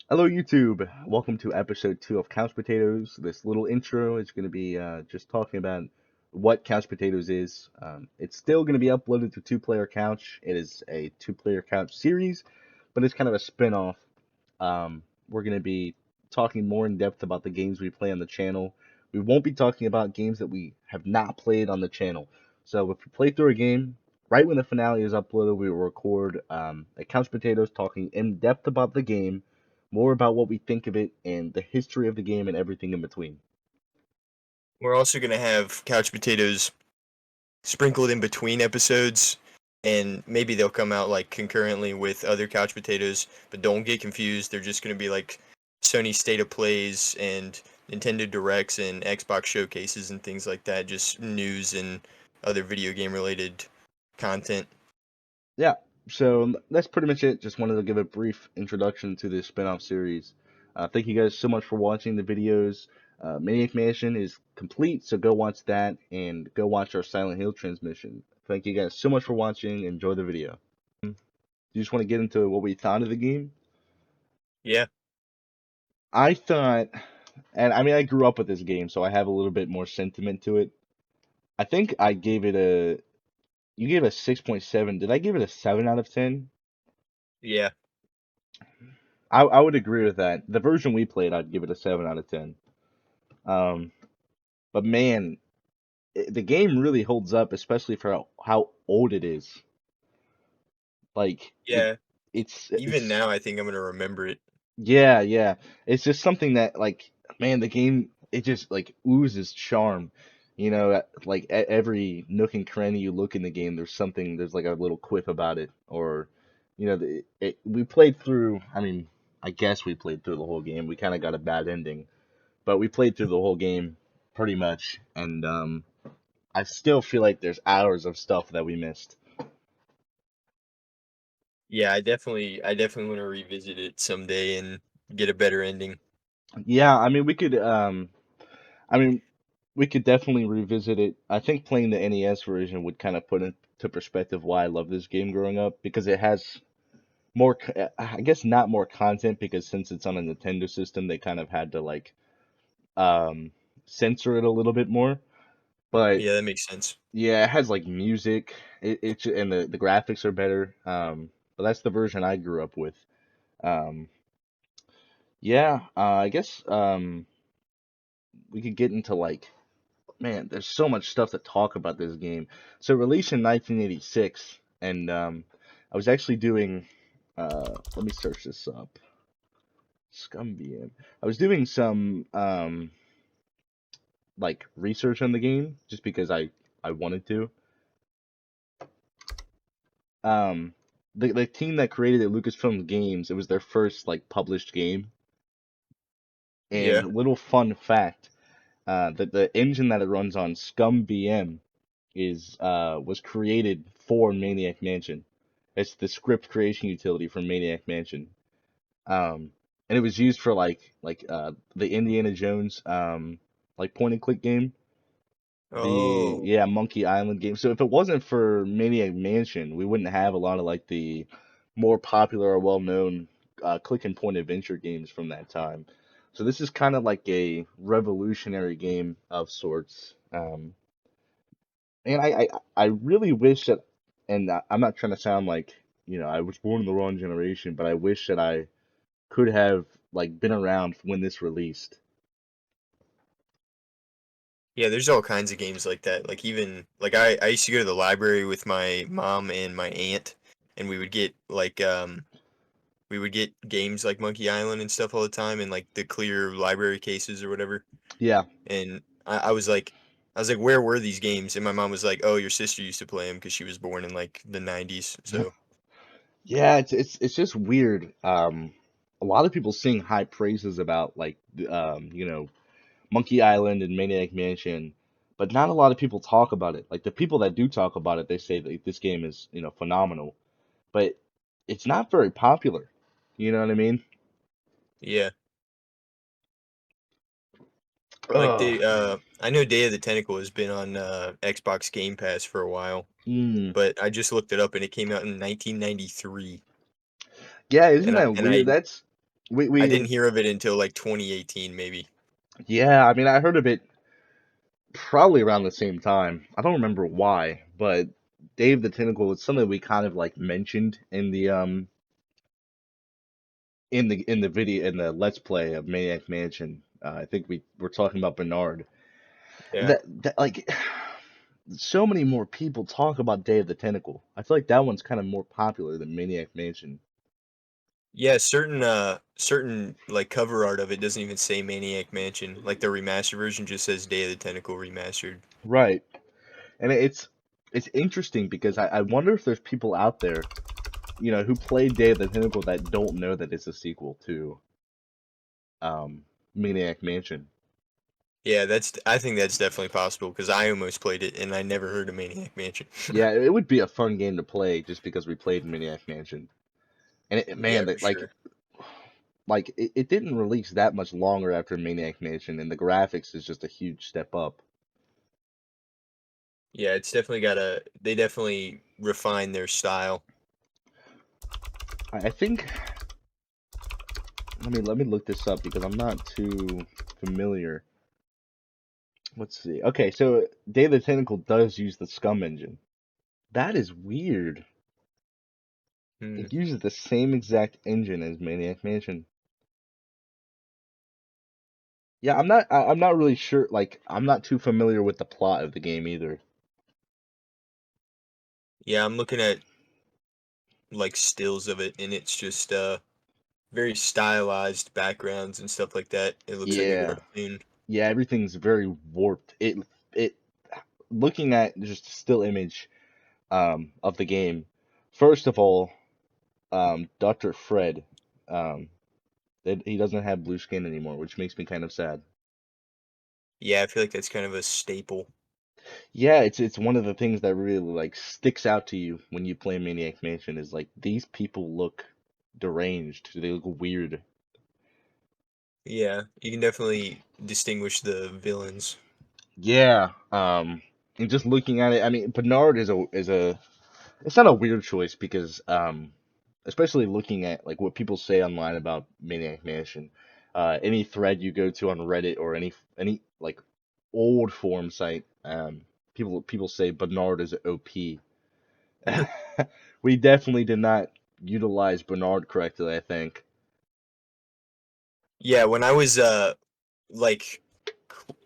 Hello, YouTube. Welcome to episode 2 of Couch Potatoes. This little intro is going to be just talking about what Couch Potatoes is. It's still going to be uploaded to Two Player Couch. It is a Two Player Couch series, but it's kind of a spin off. We're going to be talking more in depth about the games we play on the channel. We won't be talking about games that we have not played on the channel. So if we play through a game, right when the finale is uploaded, we will record a Couch Potatoes talking in depth about the game, more about what we think of it and the history of the game and everything in between. We're also gonna have couch potatoes sprinkled in between episodes, and maybe they'll come out like concurrently with other couch potatoes. But don't get confused; they're just gonna be like Sony State of Plays and Nintendo Directs and Xbox showcases and things like that. Just news and other video game related content. Yeah, so that's pretty much it. Just wanted to give a brief introduction to this spin-off series. Thank you guys so much for watching the videos. Maniac Mansion is complete, so go watch that and go watch our Silent Hill transmission. Thank you guys so much for watching. Enjoy the video. You just want to get into what we thought of the game? Yeah, I thought, and I mean, I grew up with this game, so I have a little bit more sentiment to it. I think I gave it a, you gave it a 6.7. Did I give it a 7 out of 10? yeah, I would agree with that. The version we played, I'd give it a 7 out of 10. Um, but man, the game really holds up, especially for how old it is. Like yeah. Even it's now, I think I'm gonna remember it. yeah, yeah. It's just something that like man, the game it just like oozes charm. Like every nook and cranny you look in the game, there's like a little quip about it, or we played through. I mean, I guess we played through the whole game. We kind of got a bad ending, but we played through the whole game pretty much, and I still feel like there's hours of stuff that we missed. Yeah, I definitely want to revisit it someday and get a better ending. Yeah, I mean, we could definitely revisit it. I think playing the NES version would kind of put into perspective why I love this game growing up because it has more, I guess not more content because since it's on a Nintendo system, they kind of had to like um censor it a little bit more. But Yeah, that makes sense. yeah, it has like music. And the graphics are better. But that's the version I grew up with. Um, yeah, I guess we could get into like man, there's so much stuff to talk about this game. So released in 1986, and I was actually doing. Let me search this up. Scum VM. I was doing some like research on the game just because I wanted to. Um, the team that created it, Lucasfilm Games, it was their first like published game. Yeah. And little fun fact, that the engine that it runs on, Scum VM, is was created for Maniac Mansion. It's the script creation utility for Maniac Mansion. And it was used for the Indiana Jones like point and click game, the Oh, yeah Monkey Island game. So if it wasn't for Maniac Mansion, we wouldn't have a lot of like the more popular or well known click and point adventure games from that time. So this is kind of like a revolutionary game of sorts. And I really wish that, and I'm not trying to sound like, I was born in the wrong generation, but I wish that I could have like been around when this released. yeah, there's all kinds of games like that. Like even like I used to go to the library with my mom and my aunt, and we would get games like Monkey Island and stuff all the time in like the clear library cases or whatever. Yeah, And I was like, where were these games? And my mom was like, oh, your sister used to play them because she was born in like the 90s. So yeah, it's just weird. A lot of people sing high praises about like Monkey Island and Maniac Mansion, but not a lot of people talk about it. Like the people that do talk about it, they say that this game is phenomenal, but it's not very popular. You know what I mean? yeah, like Ugh. I know Day of the Tentacle has been on Xbox Game Pass for a while. Mm. But I just looked it up and it came out in 1993. Yeah, isn't And I that and I weird? That's I we didn't hear of it until like 2018, maybe. yeah, I mean, I heard of it probably around the same time. I don't remember why, but Dave the Tentacle is something we kind of like mentioned in the video in the Let's Play of Maniac Mansion. I think we were talking about Bernard. Yeah. That like so many more people talk about Day of the Tentacle. I feel like that one's kind of more popular than Maniac Mansion. Yeah, certain like cover art of it doesn't even say Maniac Mansion. Like the remastered version just says Day of the Tentacle remastered. Right. And it's interesting because I wonder if there's people out there, who played Day of the Tentacle that don't know that it's a sequel to Maniac Mansion. Yeah, I think that's definitely possible because I almost played it and I never heard of Maniac Mansion. Yeah, it would be a fun game to play just because we played Maniac Mansion. And Yeah, man, for that sure. like it didn't release that much longer after Maniac Mansion, and the graphics is just a huge step up. Yeah, it's definitely they definitely refine their style. I think let me look this up because I'm not too familiar. Let's see. Okay, so Day of the Tentacle does use the Scum engine. That is weird. Hmm. It uses the same exact engine as Maniac Mansion. Yeah, I'm not really sure. Like, I'm not too familiar with the plot of the game either. Yeah, I'm looking at like stills of it and it's just very stylized backgrounds and stuff like that. It looks like a Yeah, cartoon. yeah, everything's very warped. It looking at just a still image of the game. First of all, Dr. Fred, um, he doesn't have blue skin anymore, which makes me kind of sad. Yeah, I feel like that's kind of a staple. Yeah, it's one of the things that really like sticks out to you when you play Maniac Mansion is like these people look deranged. They look weird. Yeah, you can definitely distinguish the villains. Yeah, and just looking at it, I mean, Bernard is a it's not a weird choice because especially looking at like what people say online about Maniac Mansion, any thread you go to on Reddit or any like old forum site, people say Bernard is OP. We definitely did not utilize Bernard correctly, I think. Yeah, when I was like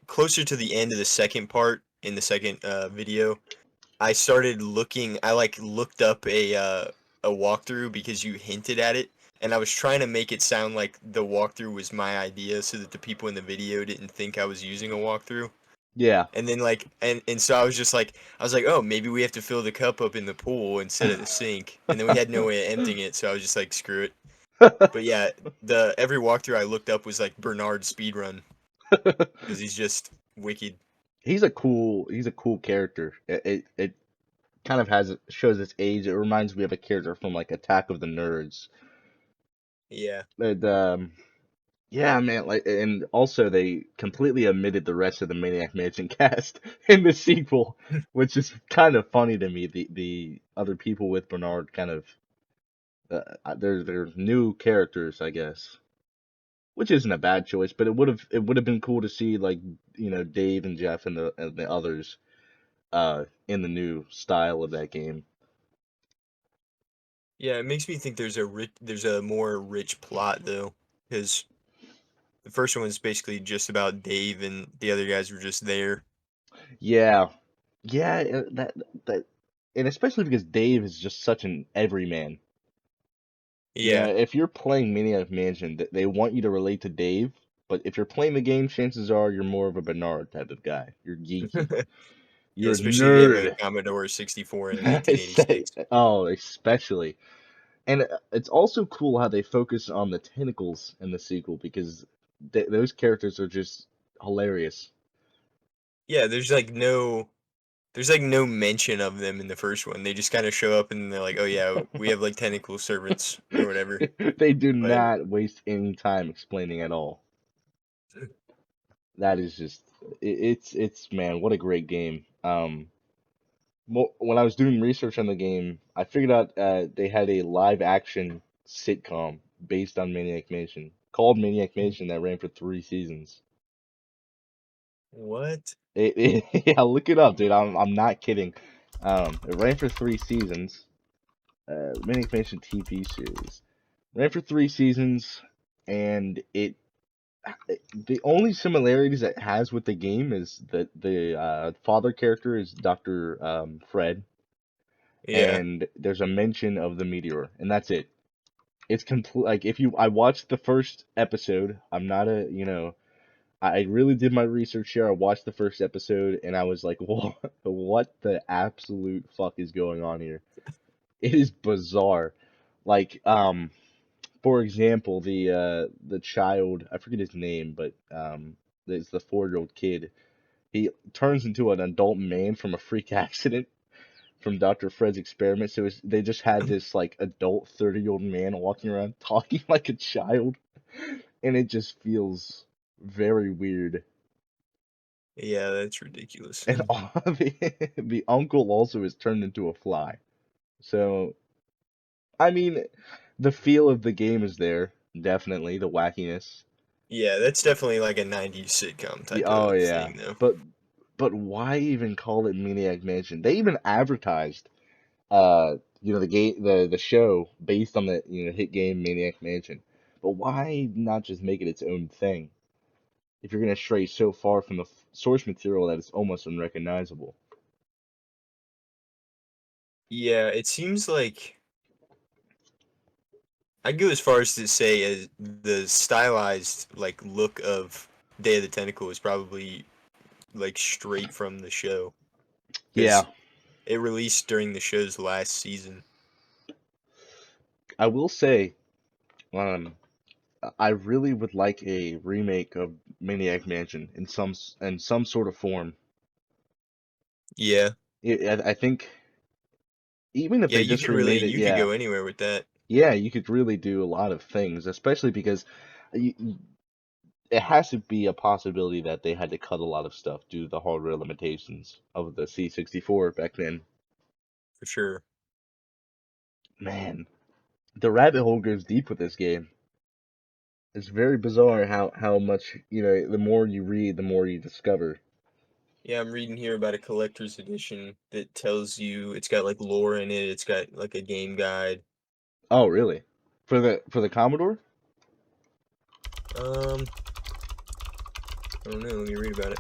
closer to the end of the second part in the second video, I started looking. I like looked up a walkthrough because you hinted at it, and I was trying to make it sound like the walkthrough was my idea, so that the people in the video didn't think I was using a walkthrough. Yeah. And then and so I was like, oh, maybe we have to fill the cup up in the pool instead of the sink. And then we had no way of emptying it, so I was just like, screw it. But yeah, the every walkthrough I looked up was like Bernard speedrun because he's just wicked. He's a cool character. It kind of shows its age. It reminds me of a character from like Attack of the Nerds. Yeah. And yeah, man, like and also they completely omitted the rest of the Maniac Mansion cast in the sequel, which is kind of funny to me. The other people with Bernard kind of they're new characters, I guess, which isn't a bad choice, but it would have been cool to see like Dave and Jeff and the others in the new style of that game. Yeah, it makes me think there's a more rich plot though, because the first one was basically just about Dave and the other guys were just there. Yeah, yeah, that, and especially because Dave is just such an everyman. Yeah. If you're playing Maniac Mansion, they want you to relate to Dave, but if you're playing the game, chances are you're more of a Bernard type of guy. You're geeky. Yeah, You're a especially if you have a nerd. Commodore 64 in 1986. Oh, especially. And it's also cool how they focus on the tentacles in the sequel because those characters are just hilarious. Yeah, there's like no mention of them in the first one. They just kind of show up and they're like, "Oh yeah, we have like tentacle servants or whatever." They do But not waste any time explaining at all. That is just it's man, what a great game. When I was doing research on the game, I figured out they had a live action sitcom based on Maniac Mansion, called Maniac Mansion, that ran for 3 seasons. What? Yeah, look it up, dude. I'm not kidding. It ran for 3 seasons. Maniac Mansion TV series ran for 3 seasons, and the only similarities it has with the game is that the father character is Dr. Fred, Yeah. and there's a mention of the meteor, and that's it. It's complete. Like if you, I watched the first episode. I'm not a, I really did my research here. I watched the first episode, and I was like, what the absolute fuck is going on here? It is bizarre. Like, for example, the child, I forget his name, but it's the 4-year-old kid. He turns into an adult man from a freak accident from Dr. Fred's experiment. So they just had this like adult 30-year-old man walking around talking like a child, and it just feels very weird. Yeah, that's ridiculous. And all the uncle also is turned into a fly. So I mean, the feel of the game is there, definitely the wackiness. Yeah, that's definitely like a 90s sitcom Yeah, type oh of yeah, thing, though. but why even call it Maniac Mansion? They even advertised the game, the show based on the hit game Maniac Mansion. But why not just make it its own thing if you're gonna stray so far from the source material that it's almost unrecognizable? Yeah, it seems like I'd go as far as to say as the stylized like look of Day of the Tentacle is probably like straight from the show Yeah, because it released during the show's last season. I will say, um, I really would like a remake of Maniac Mansion in some sort of form. Yeah, I think even if yeah, they just remade it, you could yeah, go anywhere with that yeah, you could really do a lot of things, especially because it has to be a possibility that they had to cut a lot of stuff due to the hardware limitations of the C64 back then. for sure. Man, the rabbit hole goes deep with this game. It's very bizarre how much, the more you read, the more you discover. Yeah, I'm reading here about a collector's edition that tells you it's got like lore in it. It's got like a game guide. Oh, really? For the Commodore? Um, I don't know. Let me read about it.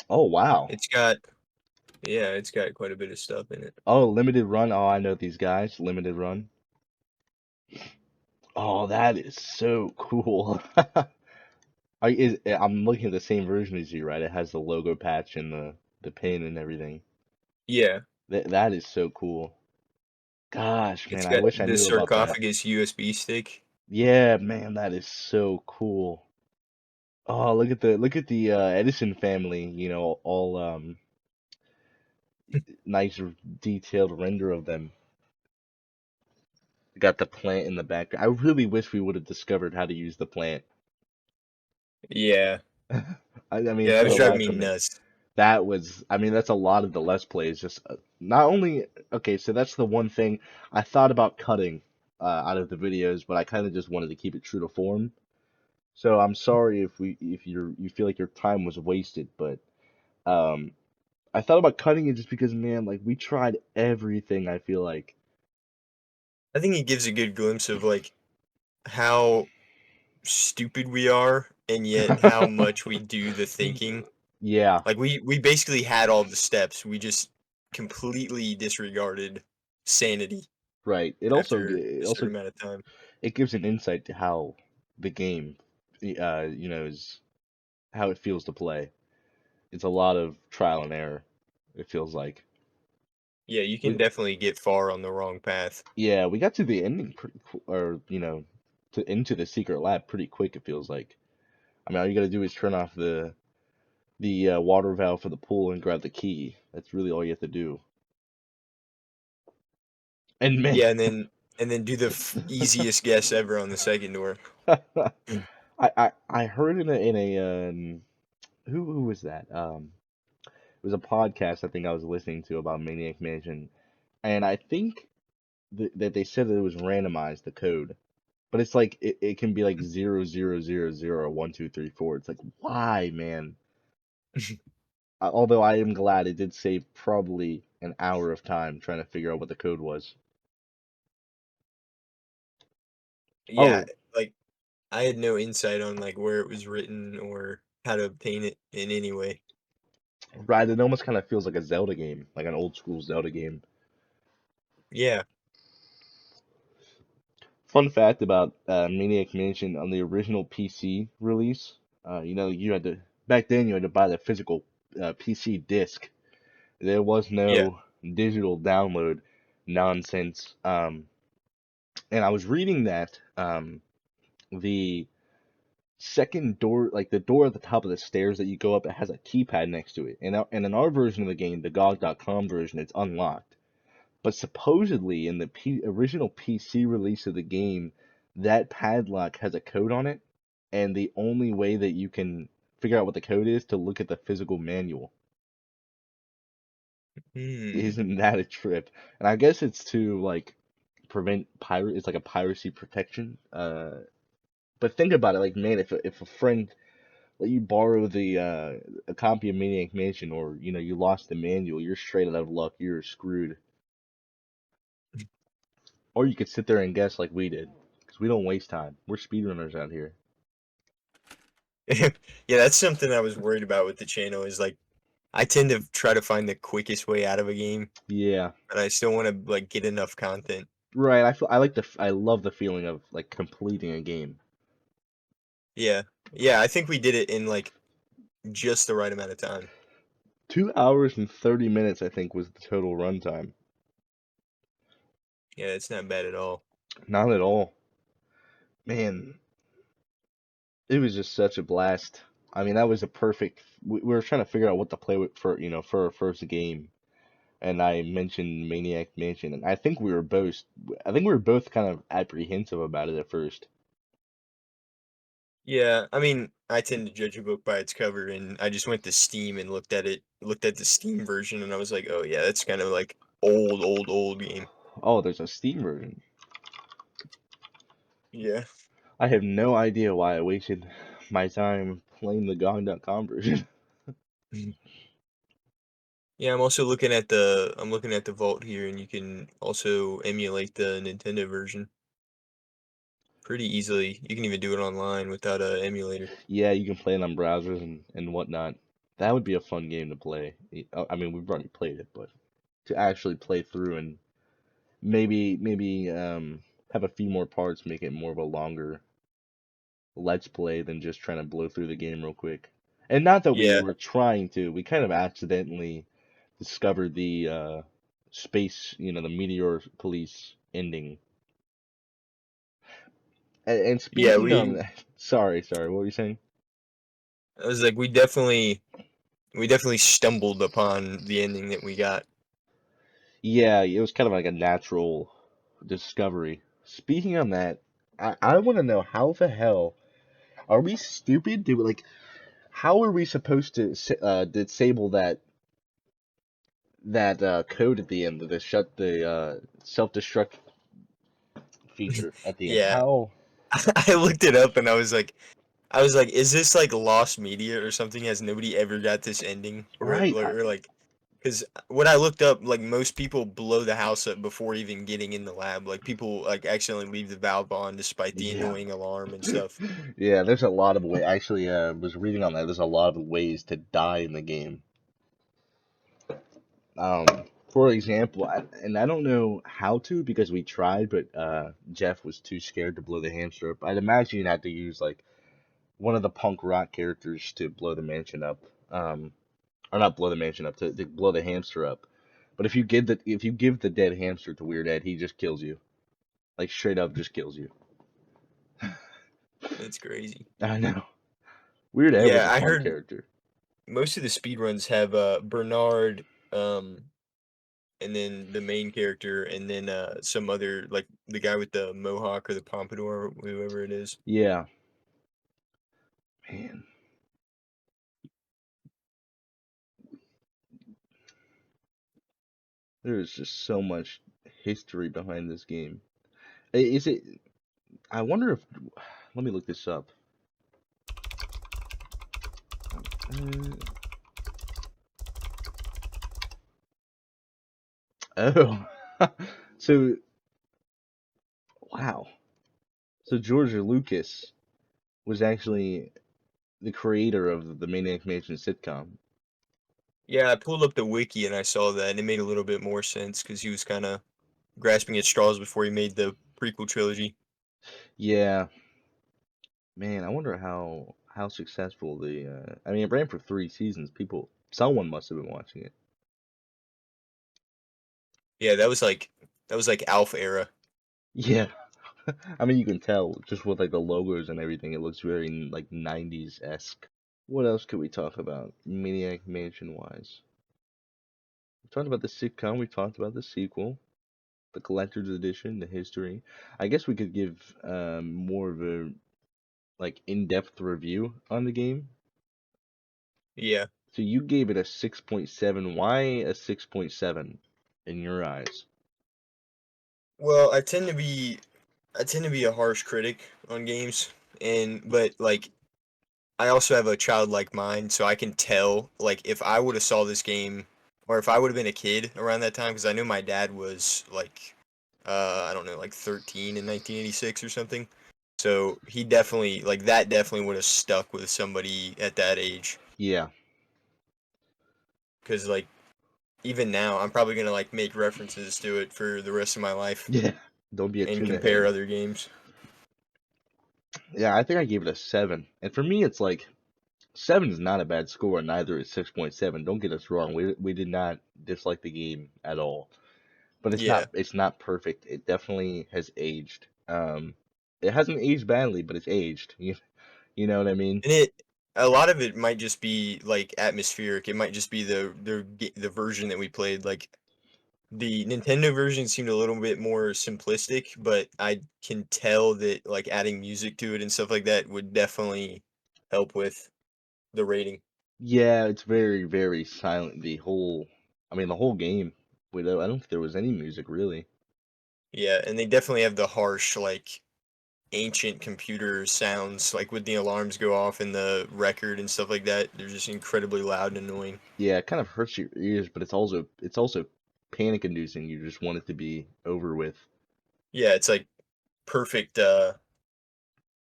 Oh, wow. It's got yeah, it's got quite a bit of stuff in it. Oh, limited run. Oh, I know these guys. Limited run. Oh, that is so cool. I'm looking at the same version as you, right? It has the logo patch and the pin and everything. Yeah, That is so cool. Gosh, man, it's I got wish I the knew about that. sarcophagus USB stick. Yeah, man, that is so cool. Oh, look at the Edison family, all nice detailed render of them. Got the plant in the back. I really wish we would have discovered how to use the plant. Yeah, I mean, yeah, that for was the driving life me of me. nuts. I mean, that's a lot of the Let's Plays. Just not only, okay, so that's the one thing I thought about cutting out of the videos, but I kind of just wanted to keep it true to form. So I'm sorry if you feel like your time was wasted, but um, I thought about cutting it just because, man, like we tried everything. I feel like, I think it gives a good glimpse of like how stupid we are, and yet how much we do the thinking. yeah, Like we basically had all the steps. We just completely disregarded sanity right. It also after it a also certain amount of time. it gives an insight to how the game, is how it feels to play. It's a lot of trial and error. It feels like. Yeah, you can We definitely get far on the wrong path. Yeah, we got to the ending or to into the secret lab pretty quick. It feels like. I mean, all you gotta do is turn off the water valve for the pool and grab the key. That's really all you have to do. And man, Yeah, and then do the easiest guess ever on the second door. I heard in a who was that? It was a podcast I think I was listening to about Maniac Mansion, and I think that they said that it was randomized, the code. But it's like it can be like 0 0 0 0 1 2 3 4. It's like, why, man? Although I am glad it did save probably an hour of time trying to figure out what the code was. Yeah, Oh, like I had no insight on like where it was written or how to obtain it in any way. right. It almost kind of feels like a Zelda game, like an old school Zelda game. Yeah, Fun fact about Maniac Mansion on the original PC release, you had to back then you had to buy the physical PC disc. There was yeah. no digital download nonsense. And I was reading that the second door, like the door at the top of the stairs that you go up, it has a keypad next to it. And in our version of the game, the GOG.com version, it's unlocked. But supposedly in the original PC release of the game, that padlock has a code on it, and the only way that you can figure out what the code is to look at the physical manual. Hmm. Isn't that a trip? And I guess it's to like prevent pirate. It's like a piracy protection. But think about it, like man, if a friend let you borrow the a copy of Maniac Mansion, or you lost the manual, you're straight out of luck. You're screwed. Or you could sit there and guess like we did, because we don't waste time. We're speedrunners out here. Yeah, that's something I was worried about with the channel is like I tend to try to find the quickest way out of a game, Yeah, but I still want to like get enough content. right. I love the feeling of like completing a game. Yeah. Yeah, I think we did it in like just the right amount of time. 2 hours and 30 minutes, I think, was the total runtime. Yeah, it's not bad at all. Not at all, man. It was just such a blast. I mean, that was a perfect. We were trying to figure out what to play with for our first game, and I mentioned Maniac Mansion, and I think we were both kind of apprehensive about it at first. Yeah, I mean, I tend to judge a book by its cover, and I just went to Steam and looked at it, looked at the Steam version, and I was like, oh yeah, that's kind of like old game. Oh, there's a Steam version. Yeah. I have no idea why I wasted my time playing the GOG.com version. Mhm. Yeah, I'm looking at the Vault here, and you can also emulate the Nintendo version pretty easily. You can even do it online without a emulator. Yeah, you can play it on browsers and whatnot. That would be a fun game to play. I mean, we've already played it, but to actually play through and maybe have a few more parts, make it more of a longer let's play than just trying to blow through the game real quick. And not that we Yeah, were trying to, we kind of accidentally discovered the the Meteor Police ending. And yeah, speaking on that, sorry, what were you saying? I was like, we definitely stumbled upon the ending that we got. Yeah, it was kind of like a natural discovery. Speaking on that, I want to know how the hell are we stupid? Do like how are we supposed to disable that code at the end of the shut the self-destruct feature at the end? Yeah, How? I looked it up and I was like, is this like lost media or something? Has nobody ever got this ending? Right. Or like, because when I looked up, like most people blow the house up before even getting in the lab. Like people like accidentally leave the valve on despite the Yeah. annoying alarm and stuff. Yeah, there's a lot of way. Actually, was reading on that. There's a lot of ways to die in the game. Um, for example, and I don't know how to because we tried, but Jeff was too scared to blow the hamster up. I'd imagine you'd have to use like one of the punk rock characters to blow the mansion up. Or not blow the mansion up, to blow the hamster up. But if you give the dead hamster to Weird Ed, he just kills you. Like straight up just kills you. That's crazy. I know. Weird Ed was Yeah, a I fun heard character. most of the speedruns have Bernard, and then the main character, and then some other like the guy with the mohawk or the pompadour, whoever it is. Yeah, man. There is just so much history behind this game. Is it? I wonder if. Let me look this up. Uh, oh, so wow. So George Lucas was actually the creator of the Maniac Mansion sitcom. Yeah, I pulled up the wiki and I saw that, and it made a little bit more sense because he was kind of grasping at straws before he made the prequel trilogy. Yeah, man, I wonder how successful the. I mean, it ran for 3 seasons. Someone must have been watching it. Yeah, that was like Alpha era. Yeah, I mean, you can tell just with like the logos and everything. It looks very like 90s esque. What else could we talk about, Maniac Mansion wise? We talked about the sitcom. We talked about the sequel, the collector's edition, the history. I guess we could give more of a like in-depth review on the game. Yeah. So you gave it a 6.7. Why a 6.7 in your eyes? Well, I tend to be a harsh critic on games, but like I also have a childlike mind, so I can tell like if I would have saw this game or if I would have been a kid around that time because I know my dad was like I don't know, like 13 in 1986 or something. So he definitely like that definitely would have stuck with somebody at that age Yeah. cuz like even now I'm probably going to like make references to it for the rest of my life Yeah. Don't be a and tuna compare head. other games. Yeah, I think I gave it a 7. And for me, it's like 7 is not a bad score, and neither is 6.7. Don't get us wrong. We did not dislike the game at all. But Yeah. it's not perfect. It definitely has aged. It hasn't aged badly, but it's aged. You know what I mean? And a lot of it might just be like atmospheric. It might just be the version that we played. Like the Nintendo version seemed a little bit more simplistic, but I can tell that like adding music to it and stuff like that would definitely help with the rating. Yeah, it's very, very silent. I mean, the whole game. I don't think there was any music really. Yeah, and they definitely have the harsh like ancient computer sounds like when the alarms go off in the record and stuff like that. They're just incredibly loud and annoying. Yeah, it kind of hurts your ears, but it's also panic inducing. You just want it to be over with. Yeah, it's like perfect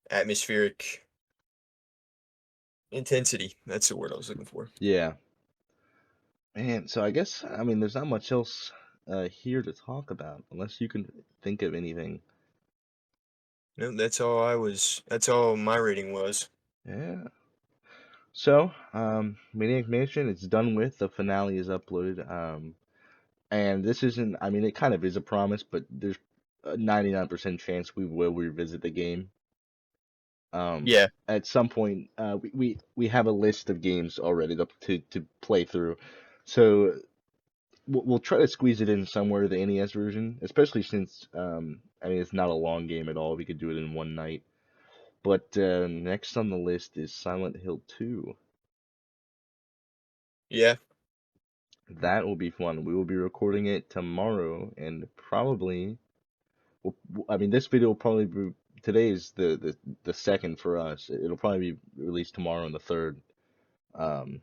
atmospheric intensity. That's the word I was looking for. Yeah. Man, so I guess I mean there's not much else here to talk about unless you can think of anything. No, that's all my rating was. Yeah. So, Maniac Mansion, it's done with. The finale is uploaded. And this isn't, I mean, it kind of is a promise, but there's a 99% chance we will revisit the game. Yeah. At some point, we have a list of games already to play through. So we'll try to squeeze it in somewhere, the NES version, especially since, I mean, it's not a long game at all. We could do it in one night. But next on the list is Silent Hill 2. Yeah. That will be fun. We will be recording it tomorrow, and probably, well, I mean, this video will probably be today is the second for us. It'll probably be released tomorrow on the third. Um,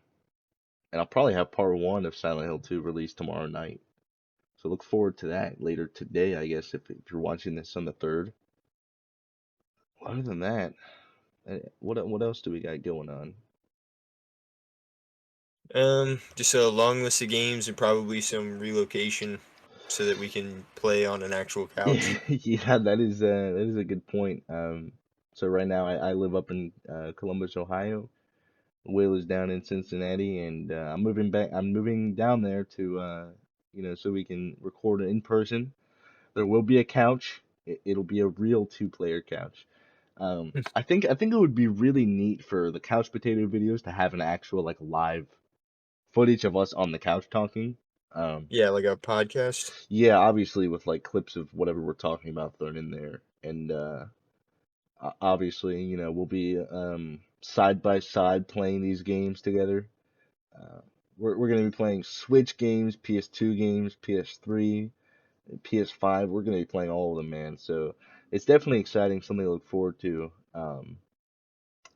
and I'll probably have part one of Silent Hill 2 released tomorrow night. So look forward to that later today, I guess, if you're watching this on the third. Other than that, what else do we got going on? Just a long list of games and probably some relocation so that we can play on an actual couch. Yeah, that is a good point. So right now I live up in Columbus, Ohio. Will is down in Cincinnati, and I'm moving back. I'm moving down there to so we can record it in person. There will be a couch. It'll be a real two-player couch. I think it would be really neat for the couch potato videos to have an actual like live footage of us on the couch talking. Um, Yeah, like a podcast. yeah, obviously with like clips of whatever we're talking about thrown in there, and obviously we'll be side by side playing these games together. Uh, we're going to be playing Switch games, PS2 games, PS3. PS5. We're gonna be playing all of them, man. So it's definitely exciting, something to look forward to.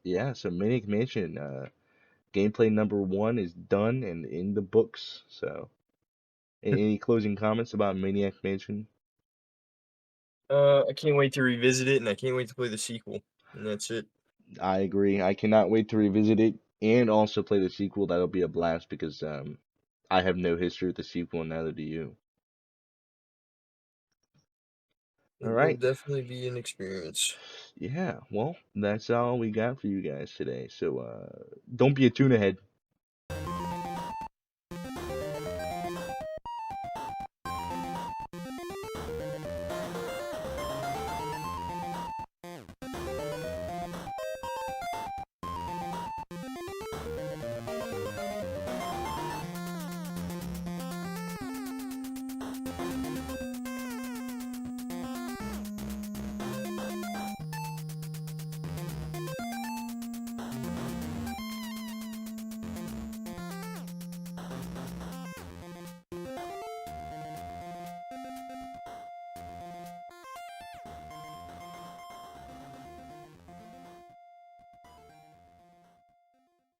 Yeah, so Maniac Mansion, gameplay number one is done and in the books. So, any closing comments about Maniac Mansion? I can't wait to revisit it, and I can't wait to play the sequel. And that's it. I agree. I cannot wait to revisit it and also play the sequel. That'll be a blast because I have no history with the sequel, and neither do you. All It will right. definitely be an experience. Yeah, well, that's all we got for you guys today. So don't be a tuna head.